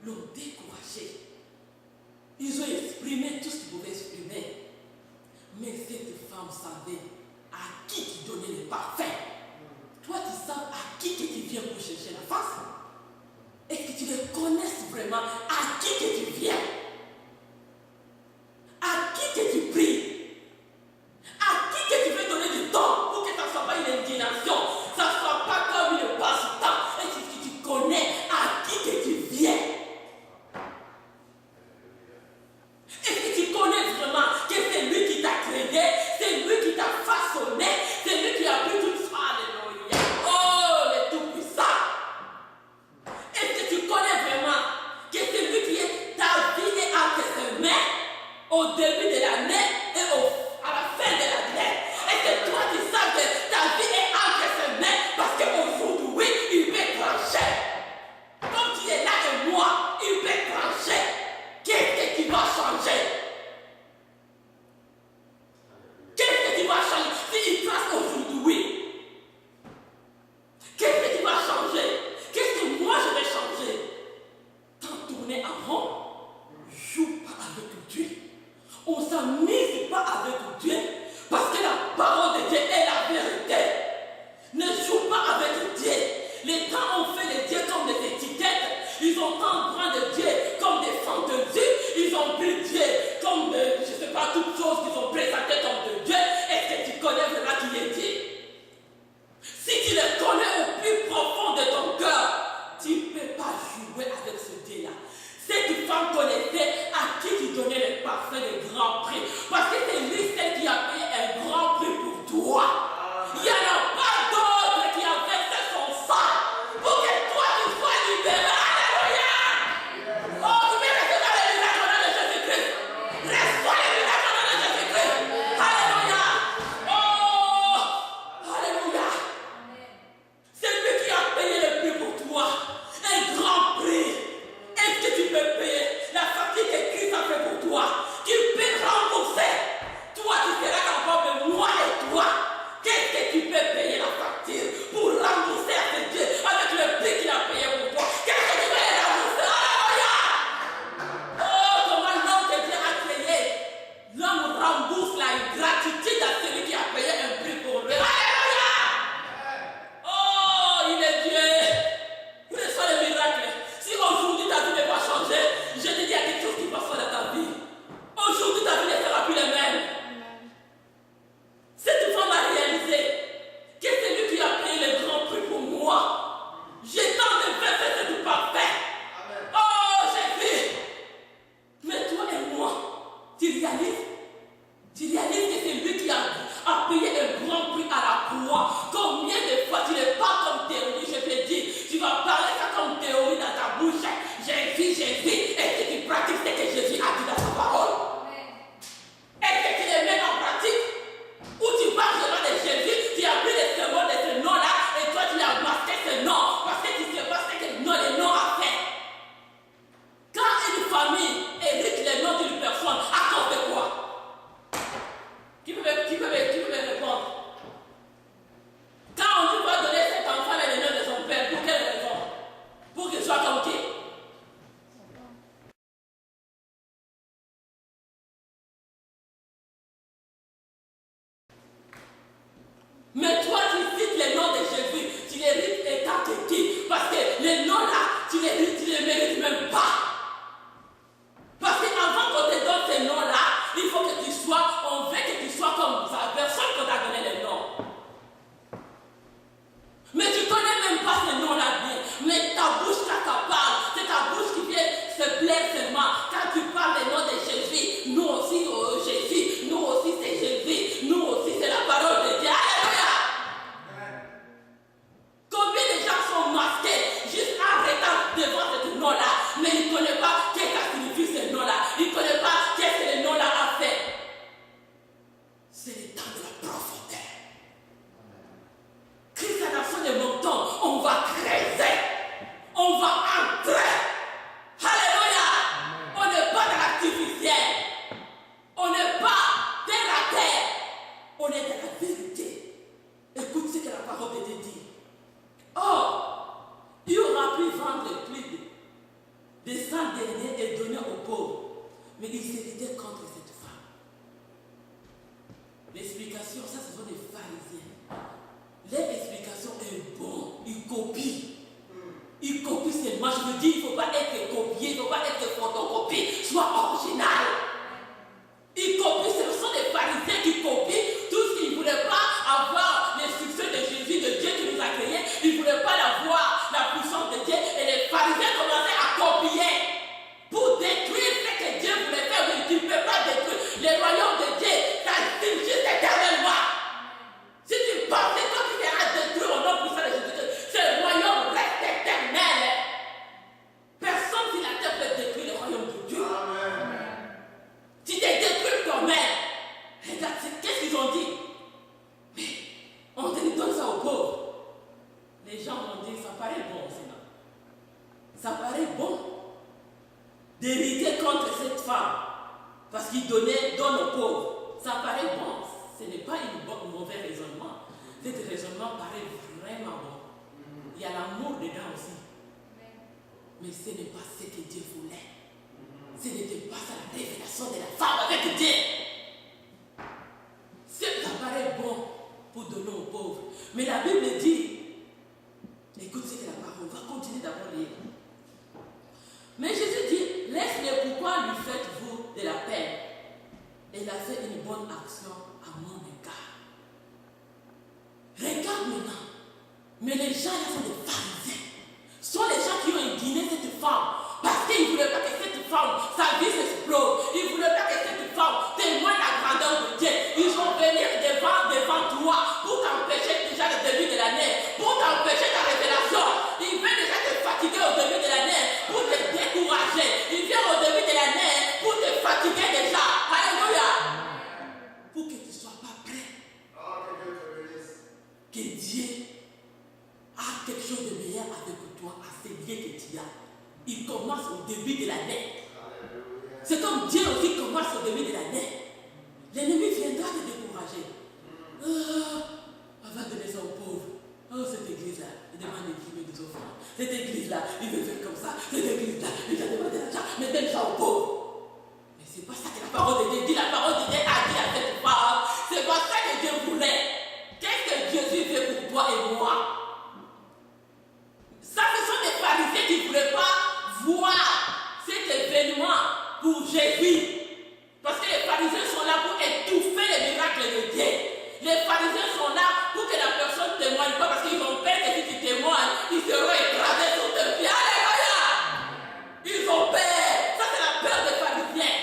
l'ont découragé. Ils ont exprimé tout ce qu'ils pouvaient exprimer. Mais cette femme savait à qui tu donnais le parfum. Toi, tu sais à qui que tu viens pour chercher la face. Est-ce que tu les connaisses vraiment à qui que tu viens? À qui que tu pries? À qui que tu veux donner du temps pour que ça ne soit pas une indignation, ça ne soit pas comme une passe-temps. Est-ce que tu connais à qui que tu viens? Est-ce que tu connais vraiment que c'est lui qui t'a créé, c'est lui qui t'a façonné, c'est lui qui a pris tout ça? Alléluia. Oh, le Tout-Puissant. Est-ce que tu connais vraiment que c'est lui dernier et donnait aux pauvres. Mais il s'était contre cette femme. L'explication, ça ce sont des pharisiens. Leur explication est bonne. Ils copient. Ils copient seulement. Je veux dire, il ne faut pas être copié, il ne faut pas être photocopié. Sois original. Ils copient, ce sont des pharisiens qui copient tout ce qu'ils ne voulaient pas avoir, les succès de Jésus, de Dieu qui nous a créés. Ils ne voulaient pas l'avoir, la puissance de Dieu. Et les pharisiens commençaient à copier pour détruire ce que Dieu voulait faire. Mais tu ne peux pas détruire le royaume de Dieu. Ça existe juste éternellement. Si tu penses que tu seras détruit au nom puissant de Jésus, ce royaume reste éternel. Personne sur la terre peut détruire le royaume de Dieu. Tu t'es détruit toi-même. Regarde, qu'est-ce qu'ils ont dit? Mais on te donne ça aux pauvres. Les gens vont dire, ça paraît bon, Seigneur. Ça paraît bon d'hériter contre cette femme parce qu'il donne aux pauvres. Ça paraît bon. Ce n'est pas un mauvais raisonnement. Cet raisonnement paraît vraiment bon. Il y a l'amour dedans aussi. Mais ce n'est pas ce que Dieu voulait. Ce n'était pas ça la révélation de la femme avec Dieu. Ça paraît bon pour donner aux pauvres. Mais la Bible dit, écoute ce que la parole, on va continuer d'abord lire. Mais Jésus dit, laisse-les, pourquoi lui faites-vous de la peine? Elle a fait une bonne action à mon égard. Regarde maintenant. Mais les gens là sont des pharisiens. Ce sont les gens qui ont indigné cette femme. Parce qu'ils ne voulaient pas que cette femme, sa vie s'explose. Ils ne voulaient pas que cette femme témoigne la grandeur de Dieu. Ils vont venir devant toi pour t'empêcher déjà le début de l'année, pour t'empêcher ta révélation. Ils viennent déjà te fatiguer au début de l'année, pour te décourager. Ils viennent au début de l'année pour te fatiguer déjà. Alléluia. Pour que tu ne sois pas prêt. Que Dieu a quelque chose de meilleur avec toi, à ce Dieu que tu as. Il commence au début de l'année. C'est comme Dieu aussi commence au début de l'année. L'ennemi viendra te décourager. On va donner ça aux pauvres. Oh, cette église-là, il demande des offrandes. Cette église-là, il veut faire comme ça. Cette église-là, il va demander l'argent. Mais donne ça aux pauvres. Mais c'est pas ça que la parole de Dieu dit. La parole de Dieu a dit à cette femme. C'est pas ça que Dieu voulait. Qu'est-ce que Jésus fait pour toi et moi? Ça, ce sont des pharisiens qui ne voulaient pas voir cet événement pour Jésus. Parce que les pharisiens sont là pour étouffer les miracles de Dieu. Les pharisiens sont là pour que la personne ne témoigne pas parce qu'ils ont peur que si tu témoignes, ils seront écrasés sur tes pieds. Alléluia! Ils ont peur. Ça, c'est la peur des pharisiens.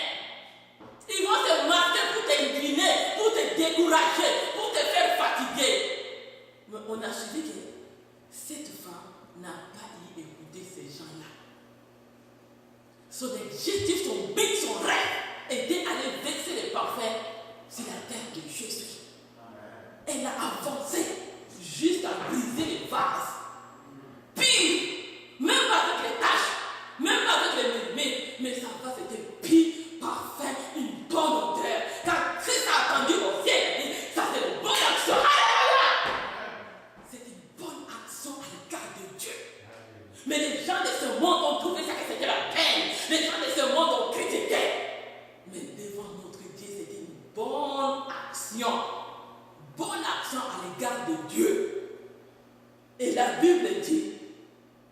Ils vont se masquer pour t'incliner, pour te décourager, pour te faire fatiguer. Mais on a suivi que cette femme n'a pas y écouté ces gens-là. Son objectif, son but, son rêve était d'aller verser les parfums sur la terre de Jésus. Elle a avancé juste à briser les vases. Pire, même pas avec les taches, même pas avec les mémés, mais sa vase était pire, parfait, une bonne odeur. Quand Christ a attendu au ciel, il a dit, ça c'est une bonne action. Alléluia! C'est une bonne action à l'égard de Dieu. Mais les gens de ce monde ont trouvé ça que c'était la peine. Les gens de ce monde ont critiqué. Mais devant notre Dieu, c'était une bonne action. Bonne action à l'égard de Dieu. Et la Bible dit,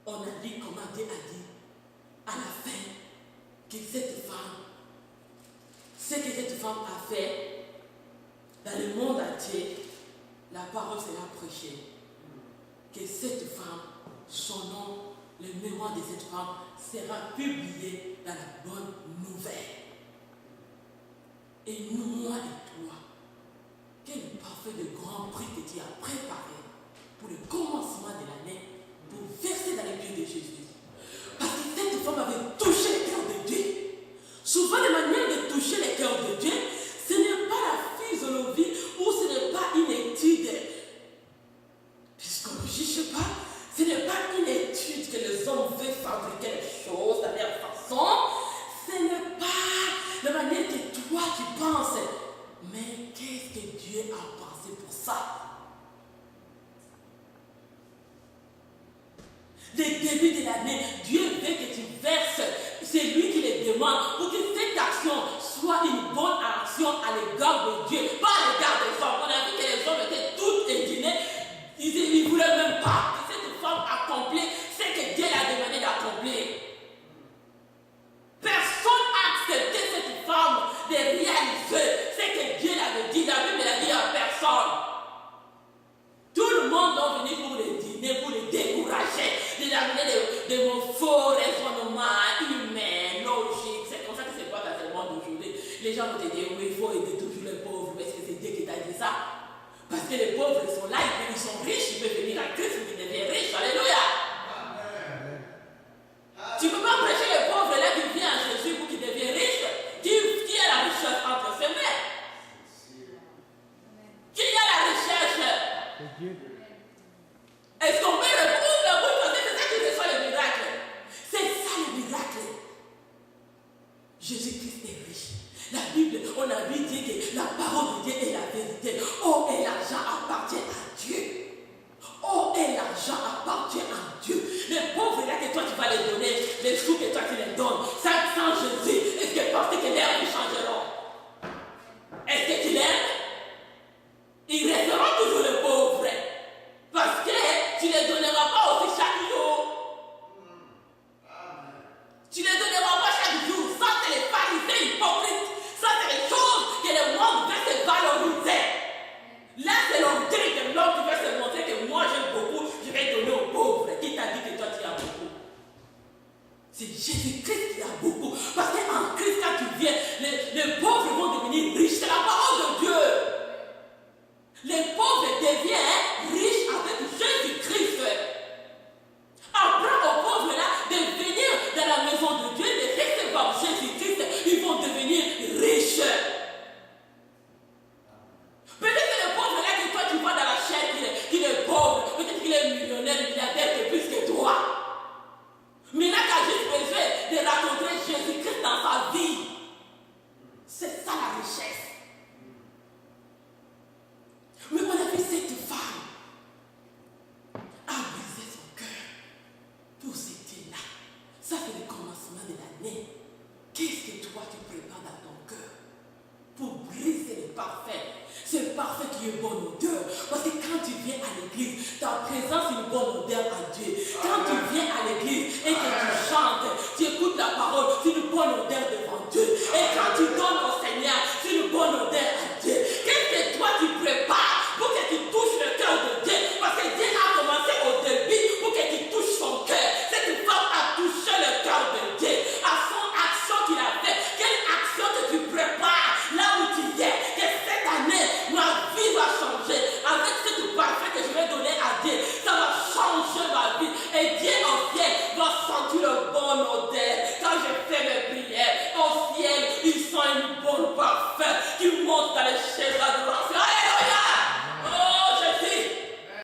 on a dit comment Dieu a dit, à la fin, que cette femme, ce que cette femme a fait, dans le monde entier, la parole sera prêchée. Que cette femme, son nom, le mémoire de cette femme sera publié dans la bonne nouvelle. Et nous, moi et toi, quel parfait de grand prix que tu as préparé pour le commencement de l'année, pour verser dans les pieds de Jésus. Parce que cette femme avait touché le cœur de Dieu. Souvent, la manière de toucher le cœur de Dieu, ce n'est pas la physiologie ou ce n'est pas une étude psychologique, je ne sais pas. Ce n'est pas une étude que les hommes veulent fabriquer les choses de leur façon. Ce n'est pas la manière que toi tu penses. Mais qu'est-ce que Dieu a pensé pour ça? Le début de l'année, Dieu veut que tu verses. C'est lui de mon faux raisonnement humain, logique. C'est comme ça que c'est quoi dans le monde d'aujourd'hui. Les gens vont te dire, oui, il faut aider toujours les pauvres. Mais est-ce que c'est Dieu qui t'a dit ça? Parce que les pauvres, ils sont là, ils sont riches, ils peuvent venir à Christ, ils deviennent riches. Alléluia. Tu ne peux pas prêcher les pauvres là qui viennent à Jésus pour qu'ils deviennent riches. Qui a la richesse entre ses mains? Qui a la recherche? Est-ce qu'on peut répondre la bonne chose? C'est ça qui reçoit le miracle. C'est ça le miracle. Jésus-Christ est riche. La Bible, on a vu dire que la parole de Dieu est la vérité. Oh, et l'argent appartient à Dieu. Oh, et l'argent appartient à Dieu. Les pauvres là que toi tu vas les donner, les sous que toi tu les donnes, ça sans Jésus, est-ce que tu penses que l'air ils changeront? Est-ce que tu l'aimes? Ils resteront toujours les pauvres. Parce que tu ne les donneras pas aussi chaque jour. Tu ne les donneras pas chaque jour. Ça, c'est les pharisiens hypocrites. Ça, c'est les choses que le monde veut se valoriser. Là, c'est l'orgueil de l'homme qui veut se montrer que moi, j'aime beaucoup, je vais donner aux pauvres. Qui t'a dit que toi, tu as beaucoup? C'est Jésus-Christ